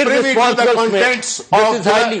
privy to the contents of the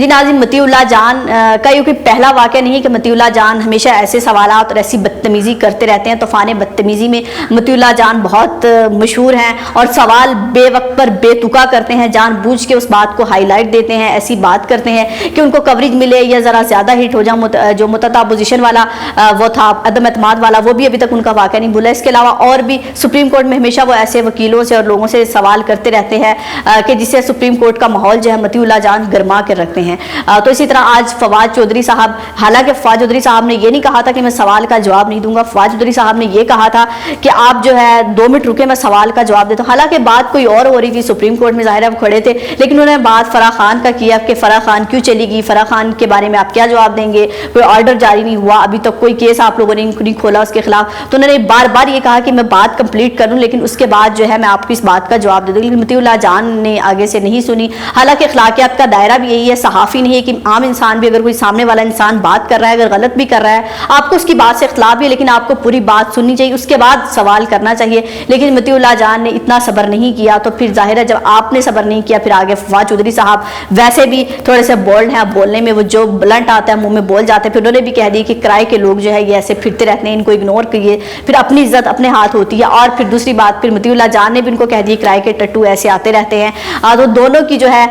جی ناظرین، مطیع اللہ جان کا یہ کوئی پہلا واقعہ نہیں کہ مطیع اللہ جان ہمیشہ ایسے سوالات اور ایسی بدتمیزی کرتے رہتے ہیں. طوفان بدتمیزی میں مطیع اللہ جان بہت مشہور ہیں اور سوال بے وقت پر بے تکا کرتے ہیں، جان بوجھ کے اس بات کو ہائی لائٹ دیتے ہیں، ایسی بات کرتے ہیں کہ ان کو کوریج ملے یا ذرا زیادہ ہٹ ہو جائے. جو متعدد پوزیشن والا وہ تھا عدم اعتماد والا، وہ بھی ابھی تک ان کا واقعہ نہیں بھولا. اس کے علاوہ اور بھی سپریم کورٹ میں ہمیشہ وہ ایسے وکیلوں سے اور لوگوں سے سوال کرتے رہتے ہیں کہ جس سے سپریم کورٹ کا ماحول جو ہے مطیع اللہ جان گرما کر رکھتے ہیں. تو اسی طرح آج فواد چودھری صاحب، حالانکہ فواد چودھری صاحب نے یہ نہیں کہا تھا کہ میں سوال کا جواب نہیں دوں گا، فواد چودھری صاحب نے یہ کہا تھا کہ آپ جو ہے 2 منٹ رکے، میں سوال کا جواب دیتا ہوں. حالانکہ بات کوئی اور ہو رہی تھی، سپریم کورٹ میں ظاہر ہے وہ کھڑے تھے، لیکن انہوں نے بات فرح خان کا کیا کہ فرح خان کیوں چلی گئی، فرح خان کے بارے میں آپ کیا جواب دیں گے، کوئی آرڈر جاری نہیں ہوا، ابھی تک کوئی کیس آپ لوگوں نے نہیں کھولا اس کے خلاف. تو انہوں نے بار بار یہ کہا کہ میں بات کمپلیٹ کروں، لیکن اس کے بعد جو ہے میں آپ کو اس بات کا جواب دے دوں. لیکن مطیع اللہ جان نے آگے سے نہیں سنی. حالانکہ اخلاقیات کا دائرہ بھی یہی ہے، صحافی نہیں ہے کہ عام انسان بھی، اگر کوئی سامنے والا انسان بات کر رہا ہے، اگر غلط بھی کر رہا ہے، آپ کو اس کی بات سے اختلاف بھی ہے، لیکن آپ کو پوری بات سننی چاہیے، اس کے بعد سوال کرنا چاہیے. لیکن مطیع اللہ جان نے اتنا صبر نہیں کیا. تو پھر ظاہر ہے جب آپ نے صبر نہیں کیا، پھر آگے فواد چودھری صاحب ویسے بھی تھوڑے سے بولڈ ہیں، بولنے میں وہ جو بلنٹ آتا ہے منہ میں بول جاتے ہیں. پھر انہوں نے بھی کہہ دی کہ کرائے کے لوگ جو ہے یہ ایسے پھرتے رہتے ہیں، ان کو اگنور کریے، پھر اپنی عزت اپنے ہاتھ ہوتی ہے. اور پھر دوسری بات، پھر مطیع اللہ جان نے بھی ان کو کہہ دی کرائے کے ٹٹو ایسے آتے رہتے ہیں. تو دونوں کی جو ہے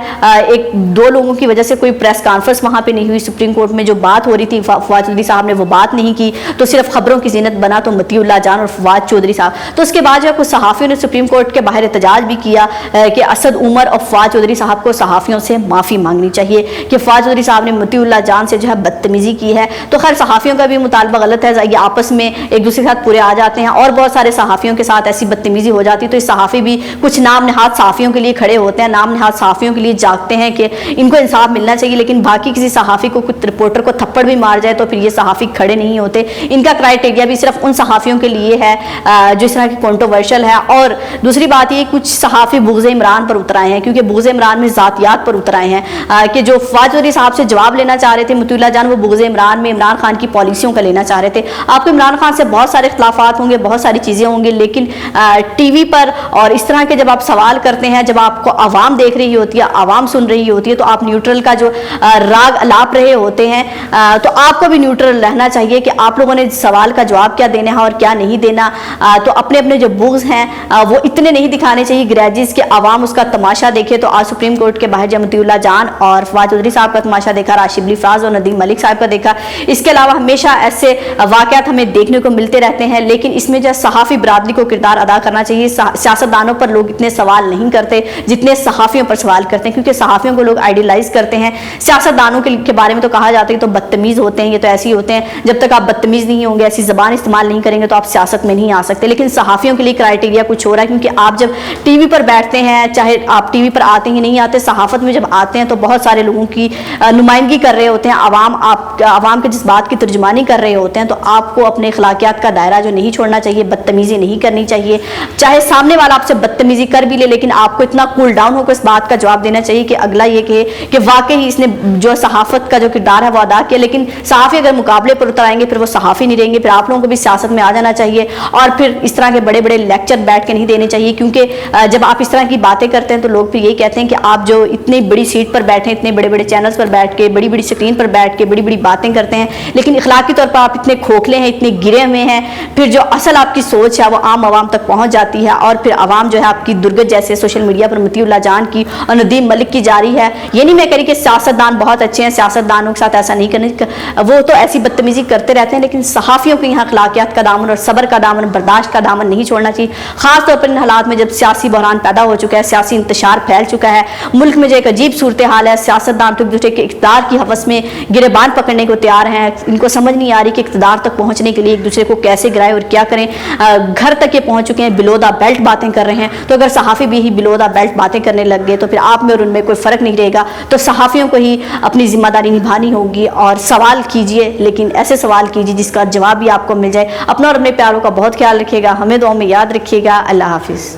دو لوگوں کی وجہ سے کوئی پریس کانفرنس وہاں پہ نہیں ہوئی. سپریم کورٹ میں جو بات ہو رہی تھی فواد چودھری صاحب نے وہ بات نہیں کی، تو صرف خبروں کی زینت بنا تو مطیع اللہ جان اور فواد چودھری صاحب. تو اس کے بعد جو ہے کچھ صحافیوں نے سپریم کورٹ کے باہر احتجاج بھی کیا کہ اسد عمر اور فواد چودھری صاحب کو صحافیوں سے معافی مانگنی چاہیے کہ فواد چودھری صاحب نے مطیع اللہ جان سے جو ہے بدتمیزی کی ہے. تو خیر صحافیوں کا بھی مطالبہ غلط ہے، یہ آپس میں ایک دوسرے کے ساتھ پورے آ جاتے ہیں اور بہت سارے صحافیوں کے ساتھ ایسی بدتمیزی ہو جاتی ہے. تو اس صحافی بھی کچھ نام نہاد صحافیوں کے لیے کھڑے ہوتے ہیں، نام نہاد صحافیوں کے لیے جاگتے ہیں کہ ان کو انصاف ملنا چاہیے. لیکن باقی کسی صحافی کو کچھ رپورٹر کو تھپڑ بھی مار جائے تو پھر یہ صحافی کھڑے نہیں ہوتے. ان کا کرائٹیریا بھی صرف ان صحافیوں کے لیے ہے جو اس طرح کی کنٹروورشل ہے. اور دوسری بات یہ کچھ صحافی بغض عمران پر اتر آئے ہیں، کیونکہ بغض عمران میں ذاتیات پر اتر آئے ہیں کہ جو فواد چودھری صاحب سے جواب لینا چاہ رہے تھے مطیع اللہ جان، وہ بغض عمران میں عمران خان کی پالیسیوں کا لینا چاہ رہے تھے. آپ کو عمران خان سے بہت سارے اختلافات ہوں گے، بہت ساری چیزیں ہوں گی، لیکن ٹی وی پر اور اس طرح کے جب آپ سوال کرتے ہیں، جب آپ کو عوام دیکھ رہی ہوتی ہے، عوام سن رہی ہوتی ہے، تو آپ نیوٹرل کا جو راگ الاپ رہے ہوتے ہیں، تو آپ کو بھی نیوٹرل رہنا چاہیے کہ آپ لوگوں نے سوال کا جواب کیا دینا ہے اور کیا نہیں دینا. تو اپنے اپنے جو بغض ہیں وہ اتنے نہیں دکھانے چاہیے گریجز کہ عوام اس کا تماشا دیکھے. تو آج سپریم کورٹ کے باہر جب مطیع اللہ جان اور فواد چودھری صاحب کا تماشا دیکھا، راشد علی فراز اور ندیم ملک صاحب کا دیکھا. اس کے علاوہ ہمیشہ ایسے واقعات ہمیں دیکھنے کو ملتے رہتے ہیں، لیکن اس میں جو صحافی برادری کو کردار ادا کرنا چاہیے. سیاستدانوں پر لوگ اتنے سوال نہیں کرتے جتنے صحافیوں پر سوال کرتے ہیں، کیونکہ صحافیوں کو لوگ آئیڈیلائز کرتے ہیں. سیاستدانوں کے بارے میں تو کہا جاتا ہے کہ تو بدتمیز ہوتے ہیں، یہ تو ایسی ہوتے ہیں. جب تک آپ بدتمیز نہیں ہوں گے، ایسی زبان استعمال نہیں کریں گے تو آپ سیاست میں نہیں آ سکتے. لیکن صحافیوں کے لیے کرائٹیریا کچھ ہو رہا ہے، کیونکہ آپ جب ٹی وی پر بیٹھتے ہیں، چاہے آپ ٹی وی پر آتے ہی نہیں آتے، صحافت میں جب آتے ہیں تو بہت سارے لوگوں کی نمائندگی کر رہے ہوتے ہیں، عوام کے جذبات کی ترجمانی کر رہے ہوتے ہیں. تو آپ کو اپنے اخلاقیات کا دائرہ جو نہیں چھوڑنا چاہیے، بدتمیزی نہیں کرنی چاہیے. چاہے سامنے والا آپ سے بدتمیزی کر بھی لے، لیکن آپ کو اتنا کول ڈاؤن ہو کر اس بات کا جواب دینا چاہیے کہ اگلا یہ کہے کہ واقعی اس نے جو صحافت کا جو کردار ہے وہ ادا کیا. لیکن صحافی اگر مقابلے پر اتر آئیں گے پھر وہ صحافی نہیں رہیں گے. پھر آپ لوگوں کو بھی سیاست میں آ جانا چاہیے اور پھر اس طرح کے بڑے بڑے لیکچر بیٹھ کے نہیں دینے چاہیے، کیونکہ جب آپ اس طرح کی باتیں کرتے ہیں تو لوگ پھر یہی کہتے ہیں کہ آپ جو اتنی بڑی سیٹ پر بیٹھے، اتنے بڑے بڑے چینلز پر بیٹھ کے، بڑی بڑی اسکرین پر بیٹھ کے بڑی بڑی باتیں کرتے ہیں، لیکن اخلاقی طور پر آپ اتنے کھوکھلے ہیں، اتنے گرے ہوئے ہیں. پھر جو اصل آپ کی سوچ ہے وہ عام عوام تک پہنچ جاتی ہے اور پھر عوام جو ہے آپ کی درگت جیسے سوشل میڈیا پر مطیع اللہ جان کی اور ندیم ملک کی جاری ہے. یہ نہیں میں کہہ رہی کہ سیاستدان بہت اچھے ہیں، سیاستدانوں کے ساتھ ایسا نہیں کرنا، وہ تو ایسی بدتمیزی کرتے رہتے ہیں، لیکن صحافیوں کو یہاں اخلاقیات کا دامن اور صبر کا دامن، برداشت کا دامن نہیں چھوڑنا چاہیے. خاص طور پر ان حالات میں جب سیاسی بحران پیدا ہو چکا ہے، سیاسی انتشار پھیل چکا ہے، ملک میں جو ایک عجیب صورتحال ہے، سیاستدان تو ایک دوسرے کے اقتدار کی ہوس میں گریبان پکڑنے کو تیار ہیں. ان کو سمجھ نہیں آ رہی کہ اقتدار تک پہنچنے کے لیے ایک دوسرے کو کیسے گرائے اور کیا کریں. گھر تک یہ پہنچ چکے ہیں، بلو دا بیلٹ باتیں کر رہے ہیں. تو اگر صحافی بھی ہی بلو دا بیلٹ باتیں کرنے لگ گئے تو پھر آپ میں اور ان میں کوئی فرق نہیں رہے گا. تو صحافیوں کو ہی اپنی ذمہ داری نبھانی ہوگی اور سوال کیجئے، لیکن ایسے سوال کیجئے جس کا جواب بھی آپ کو مل جائے. اپنا اور اپنے پیاروں کا بہت خیال رکھیے گا، ہمیں دعاؤں میں یاد رکھیے گا. اللہ حافظ.